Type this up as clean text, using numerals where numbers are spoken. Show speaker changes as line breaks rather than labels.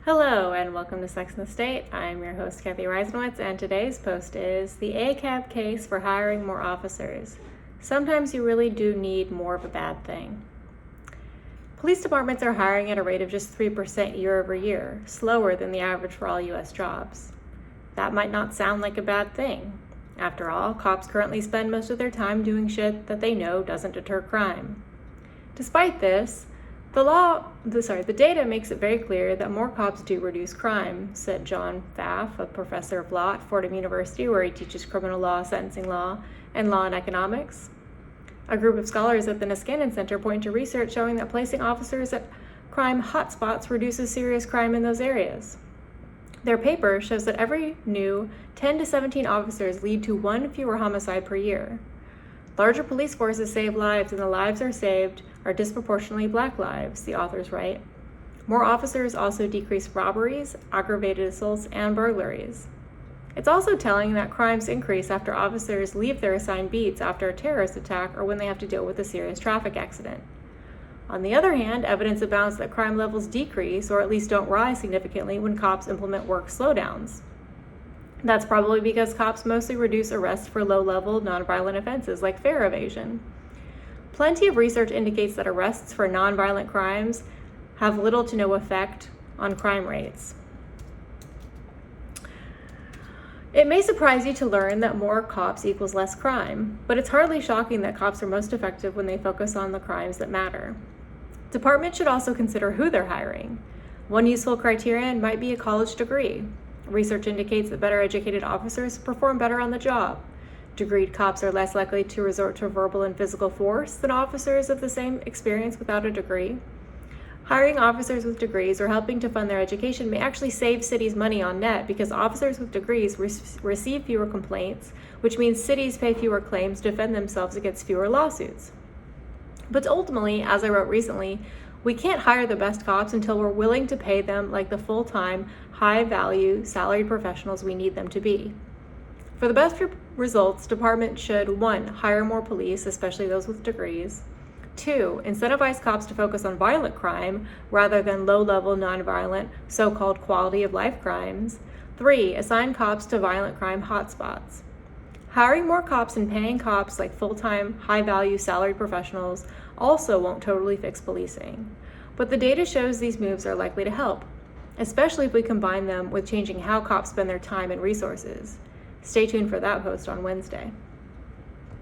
Hello and welcome to Sex and the State. I'm your host, Kathy Reisenwitz, and today's post is the ACAB case for hiring more officers. Sometimes you really do need more of a bad thing. Police departments are hiring at a rate of just 3% year over year, slower than the average for all U.S. jobs. That might not sound like a bad thing. After all, cops currently spend most of their time doing shit that they know doesn't deter crime. Despite this, the data makes it very clear that more cops do reduce crime, said John Pfaff, a professor of law at Fordham University, where he teaches criminal law, sentencing law, and law and economics. A group of scholars at the Niskanen Center point to research showing that placing officers at crime hotspots reduces serious crime in those areas. Their paper shows that every new 10 to 17 officers lead to one fewer homicide per year. Larger police forces save lives, and the lives are saved are disproportionately Black lives, the authors write. More officers also decrease robberies, aggravated assaults, and burglaries. It's also telling that crimes increase after officers leave their assigned beats after a terrorist attack or when they have to deal with a serious traffic accident. On the other hand, evidence abounds that crime levels decrease, or at least don't rise significantly, when cops implement work slowdowns. That's probably because cops mostly reduce arrests for low-level, nonviolent offenses like fare evasion. Plenty of research indicates that arrests for nonviolent crimes have little to no effect on crime rates. It may surprise you to learn that more cops equals less crime, but it's hardly shocking that cops are most effective when they focus on the crimes that matter. Departments should also consider who they're hiring. One useful criterion might be a college degree. Research indicates that better educated officers perform better on the job. Degreed cops are less likely to resort to verbal and physical force than officers of the same experience without a degree. Hiring officers with degrees or helping to fund their education may actually save cities money on net because officers with degrees receive fewer complaints, which means cities pay fewer claims to defend themselves against fewer lawsuits. But ultimately, as I wrote recently, we can't hire the best cops until we're willing to pay them like the full-time, high-value, salaried professionals we need them to be. For the best results, departments should 1. Hire more police, especially those with degrees. 2. Incentivize cops to focus on violent crime rather than low-level, nonviolent, so-called quality-of-life crimes. 3. Assign cops to violent crime hotspots. Hiring more cops and paying cops like full-time, high-value, salaried professionals also won't totally fix policing. But the data shows these moves are likely to help, especially if we combine them with changing how cops spend their time and resources. Stay tuned for that post on Wednesday.